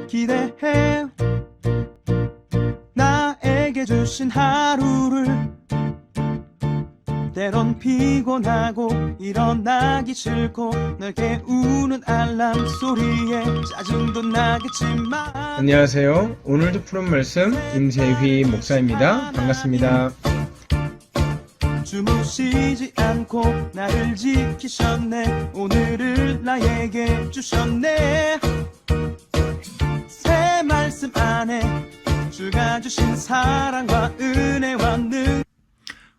기대해. 나에게 주신 하루를 때론 피곤하고 일어나기 싫고 널 깨우는 알람 소리에 짜증도 나겠지만 안녕하세요. 오늘도 푸른 말씀 임세휘 목사입니다. 반갑습니다. 주무시지 않고 나를 지키셨네. 오늘을 나에게 주셨네. 새 말씀 안에 주가 주신 사랑과 은혜와 능.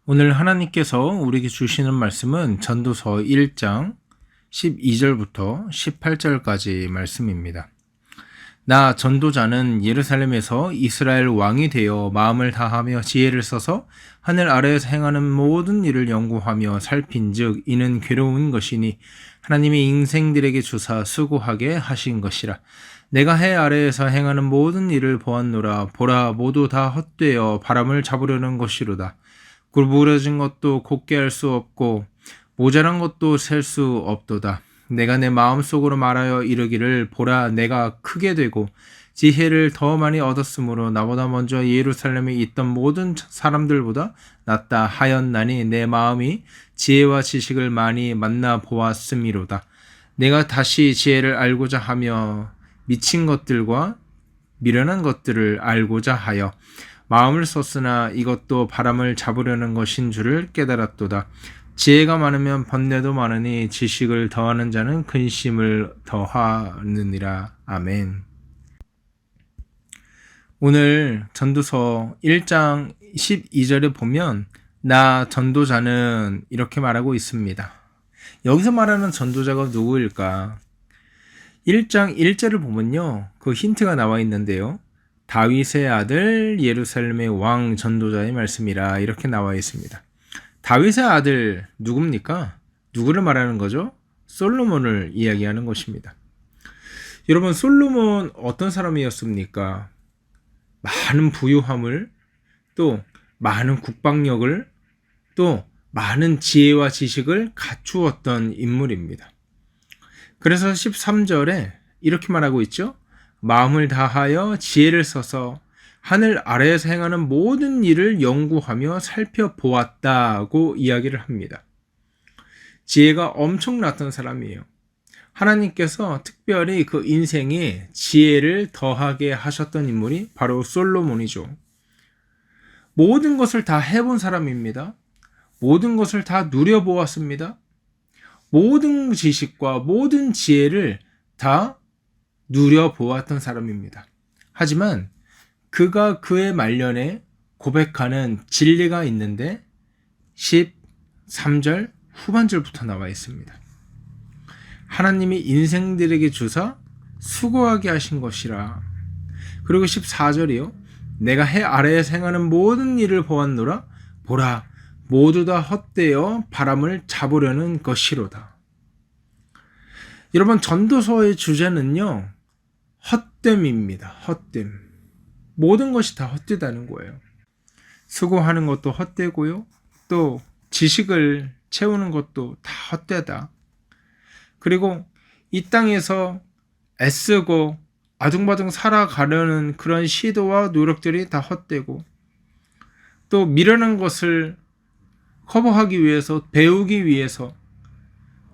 오늘 하나님께서 우리에게 주시는 말씀은 전도서 1장 12절부터 18절까지 말씀입니다. 나 전도자는 예루살렘에서 이스라엘 왕이 되어 마음을 다하며 지혜를 써서 하늘 아래에서 행하는 모든 일을 연구하며 살핀즉 이는 괴로운 것이니 하나님이 인생들에게 주사 수고하게 하신 것이라. 내가 해 아래에서 행하는 모든 일을 보았노라. 보라, 모두 다 헛되어 바람을 잡으려는 것이로다. 구부러진 것도 곱게 할 수 없고 모자란 것도 셀 수 없도다. 내가 내 마음속으로 말하여 이르기를 보라, 내가 크게 되고 지혜를 더 많이 얻었으므로 나보다 먼저 예루살렘에 있던 모든 사람들보다 낫다 하였나니 내 마음이 지혜와 지식을 많이 만나 보았음이로다. 내가 다시 지혜를 알고자 하며 미친 것들과 미련한 것들을 알고자 하여 마음을 썼으나 이것도 바람을 잡으려는 것인 줄을 깨달았도다. 지혜가 많으면 번뇌도 많으니 지식을 더하는 자는 근심을 더하느니라. 아멘. 오늘 전도서 1장 12절에 보면 나 전도자는 이렇게 말하고 있습니다. 여기서 말하는 전도자가 누구일까? 1장 1절을 보면요, 그 힌트가 나와 있는데요. 다윗의 아들 예루살렘의 왕 전도자의 말씀이라 이렇게 나와 있습니다. 다윗의 아들 누굽니까? 누구를 말하는 거죠? 솔로몬을 이야기하는 것입니다. 여러분, 솔로몬 어떤 사람이었습니까? 많은 부유함을, 또 많은 국방력을, 또 많은 지혜와 지식을 갖추었던 인물입니다. 그래서 13절에 이렇게 말하고 있죠. 마음을 다하여 지혜를 써서 하늘 아래에서 행하는 모든 일을 연구하며 살펴보았다고 이야기를 합니다. 지혜가 엄청났던 사람이에요. 하나님께서 특별히 그 인생에 지혜를 더하게 하셨던 인물이 바로 솔로몬이죠. 모든 것을 다 해본 사람입니다. 모든 것을 다 누려보았습니다. 모든 지식과 모든 지혜를 다 누려보았던 사람입니다. 하지만 그가 그의 말년에 고백하는 진리가 있는데 13절 후반절부터 나와 있습니다. 하나님이 인생들에게 주사 수고하게 하신 것이라. 그리고 14절이요. 내가 해 아래에서 행하는 모든 일을 보았노라. 보라, 모두 다 헛되어 바람을 잡으려는 것이로다. 여러분, 전도서의 주제는요, 헛됨입니다. 헛됨. 모든 것이 다 헛되다는 거예요. 수고하는 것도 헛되고요. 또 지식을 채우는 것도 다 헛되다. 그리고 이 땅에서 애쓰고 아둥바둥 살아가려는 그런 시도와 노력들이 다 헛되고, 또 미련한 것을 커버하기 위해서, 배우기 위해서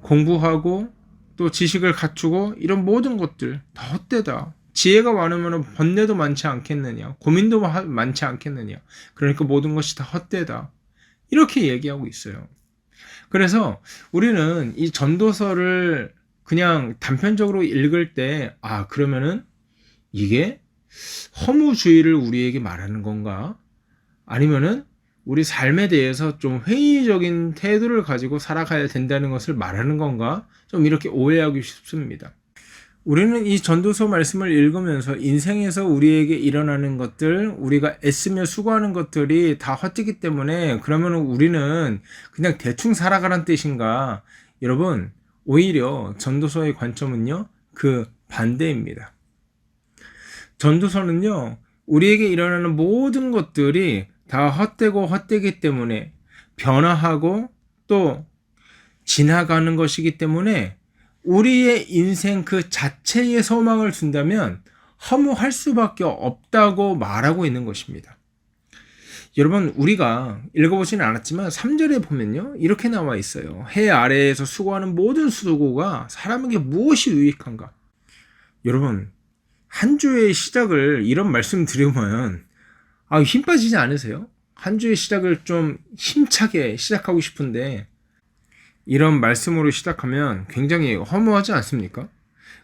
공부하고 또 지식을 갖추고 이런 모든 것들 다 헛되다. 지혜가 많으면 번뇌도 많지 않겠느냐, 고민도 많지 않겠느냐, 그러니까 모든 것이 다 헛되다, 이렇게 얘기하고 있어요. 그래서 우리는 이 전도서를 그냥 단편적으로 읽을 때 그러면은 이게 허무주의를 우리에게 말하는 건가? 아니면은 우리 삶에 대해서 좀 회의적인 태도를 가지고 살아가야 된다는 것을 말하는 건가? 좀 이렇게 오해하기 쉽습니다. 우리는 이 전도서 말씀을 읽으면서 인생에서 우리에게 일어나는 것들, 우리가 애쓰며 수고하는 것들이 다 헛되기 때문에 그러면 우리는 그냥 대충 살아가란 뜻인가? 여러분, 오히려 전도서의 관점은요, 그 반대입니다. 전도서는요, 우리에게 일어나는 모든 것들이 다 헛되고 헛되기 때문에 변화하고 또 지나가는 것이기 때문에 우리의 인생 그 자체에 소망을 둔다면 허무할 수밖에 없다고 말하고 있는 것입니다. 여러분, 우리가 읽어보지는 않았지만 3절에 보면요, 이렇게 나와 있어요. 해 아래에서 수고하는 모든 수고가 사람에게 무엇이 유익한가? 여러분, 한 주의 시작을 이런 말씀 들으면 힘 빠지지 않으세요? 한 주의 시작을 좀 힘차게 시작하고 싶은데 이런 말씀으로 시작하면 굉장히 허무하지 않습니까?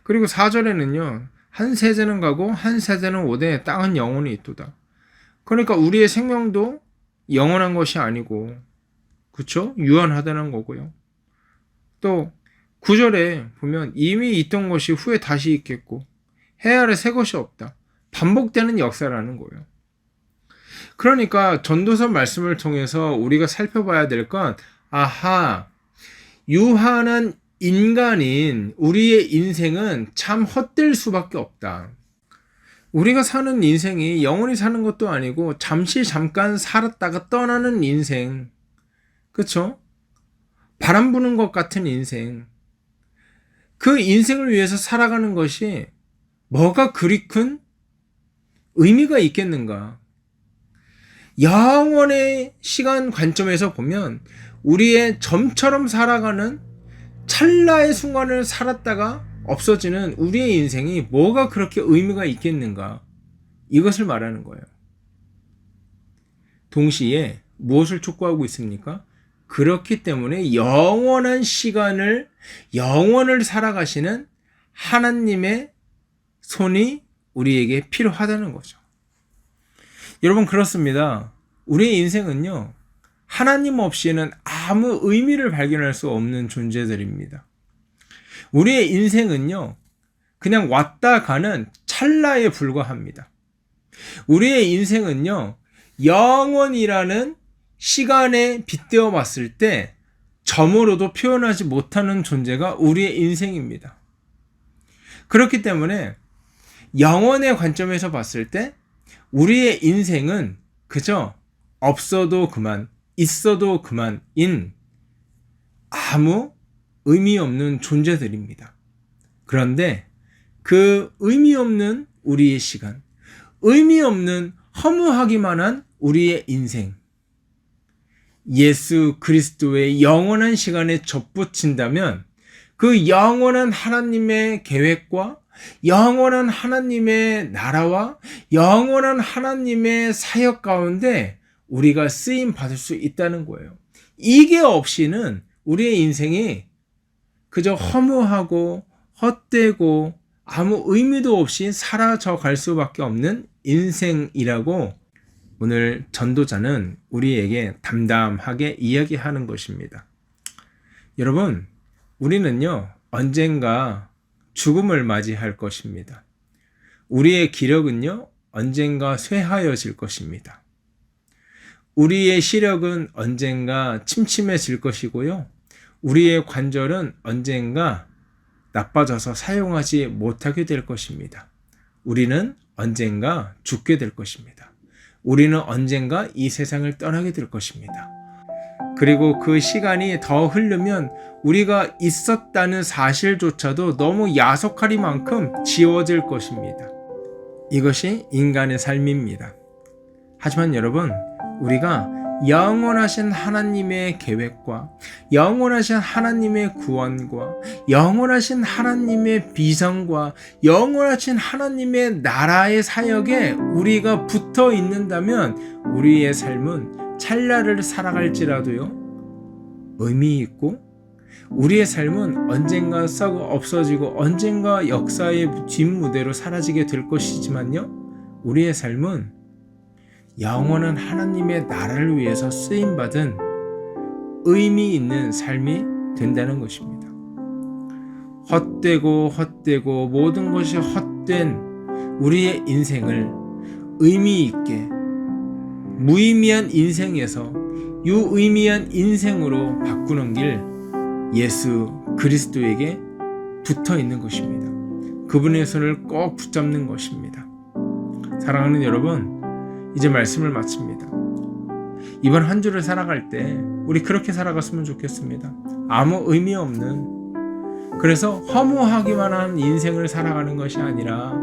그리고 4절에는요, 한 세대는 가고 한 세대는 오되 땅은 영원히 있도다. 그러니까 우리의 생명도 영원한 것이 아니고, 그쵸? 유한하다는 거고요. 또 9절에 보면 이미 있던 것이 후에 다시 있겠고 해 아래 새 것이 없다. 반복되는 역사라는 거예요. 그러니까 전도서 말씀을 통해서 우리가 살펴봐야 될 건, 유한한 인간인 우리의 인생은 참 헛될 수밖에 없다. 우리가 사는 인생이 영원히 사는 것도 아니고 잠깐 살았다가 떠나는 인생, 그쵸? 바람 부는 것 같은 인생, 그 인생을 위해서 살아가는 것이 뭐가 그리 큰 의미가 있겠는가? 영원의 시간 관점에서 보면 우리의 점처럼 살아가는 찰나의 순간을 살았다가 없어지는 우리의 인생이 뭐가 그렇게 의미가 있겠는가? 이것을 말하는 거예요. 동시에 무엇을 촉구하고 있습니까? 그렇기 때문에 영원한 시간을, 영원을 살아가시는 하나님의 손이 우리에게 필요하다는 거죠. 여러분, 그렇습니다. 우리의 인생은요, 하나님 없이는 아무 의미를 발견할 수 없는 존재들입니다. 우리의 인생은요, 그냥 왔다 가는 찰나에 불과합니다. 우리의 인생은요, 영원이라는 시간에 빗대어 봤을 때 점으로도 표현하지 못하는 존재가 우리의 인생입니다. 그렇기 때문에 영원의 관점에서 봤을 때 우리의 인생은 그저 없어도 그만, 있어도 그만인 아무 의미 없는 존재들입니다. 그런데 그 의미 없는 우리의 시간, 의미 없는 허무하기만 한 우리의 인생, 예수 그리스도의 영원한 시간에 접붙인다면 그 영원한 하나님의 계획과 영원한 하나님의 나라와 영원한 하나님의 사역 가운데 우리가 쓰임 받을 수 있다는 거예요. 이게 없이는 우리의 인생이 그저 허무하고 헛되고 아무 의미도 없이 사라져 갈 수밖에 없는 인생이라고 오늘 전도자는 우리에게 담담하게 이야기하는 것입니다. 여러분, 우리는요, 언젠가 죽음을 맞이할 것입니다. 우리의 기력은요, 언젠가 쇠하여질 것입니다. 우리의 시력은 언젠가 침침해질 것이고요. 우리의 관절은 언젠가 나빠져서 사용하지 못하게 될 것입니다. 우리는 언젠가 죽게 될 것입니다. 우리는 언젠가 이 세상을 떠나게 될 것입니다. 그리고 그 시간이 더 흐르면 우리가 있었다는 사실조차도 너무 야속하리만큼 지워질 것입니다. 이것이 인간의 삶입니다. 하지만 여러분, 우리가 영원하신 하나님의 계획과 영원하신 하나님의 구원과 영원하신 하나님의 비전과 영원하신 하나님의 나라의 사역에 우리가 붙어 있는다면 우리의 삶은 찰나를 살아갈지라도요, 의미 있고 우리의 삶은 언젠가 썩어 없어지고 언젠가 역사의 뒷무대로 사라지게 될 것이지만요, 우리의 삶은 영원한 하나님의 나라를 위해서 쓰임받은 의미 있는 삶이 된다는 것입니다. 헛되고 모든 것이 헛된 우리의 인생을 의미 있게 무의미한 인생에서 유의미한 인생으로 바꾸는 길, 예수 그리스도에게 붙어 있는 것입니다. 그분의 손을 꼭 붙잡는 것입니다. 사랑하는 여러분, 이제 말씀을 마칩니다. 이번 한 주를 살아갈 때 우리 그렇게 살아갔으면 좋겠습니다. 아무 의미 없는, 그래서 허무하기만 한 인생을 살아가는 것이 아니라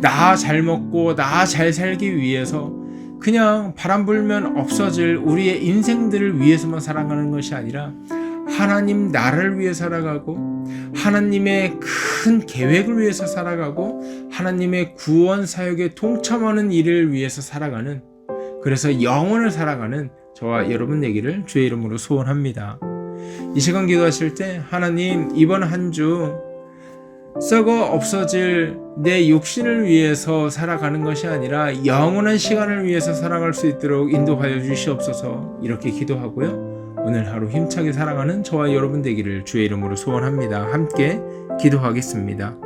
나 잘 먹고 나 잘 살기 위해서 그냥 바람 불면 없어질 우리의 인생들을 위해서만 살아가는 것이 아니라 하나님 나라를 위해 살아가고 하나님의 큰 계획을 위해서 살아가고 하나님의 구원 사역에 동참하는 일을 위해서 살아가는, 그래서 영혼을 살아가는 저와 여러분 되기를 주의 이름으로 소원합니다. 이 시간 기도하실 때 하나님, 이번 한 주 썩어 없어질 내 육신을 위해서 살아가는 것이 아니라 영원한 시간을 위해서 살아갈 수 있도록 인도하여 주시옵소서, 이렇게 기도하고요. 오늘 하루 힘차게 살아가는 저와 여러분 되기를 주의 이름으로 소원합니다. 함께 기도하겠습니다.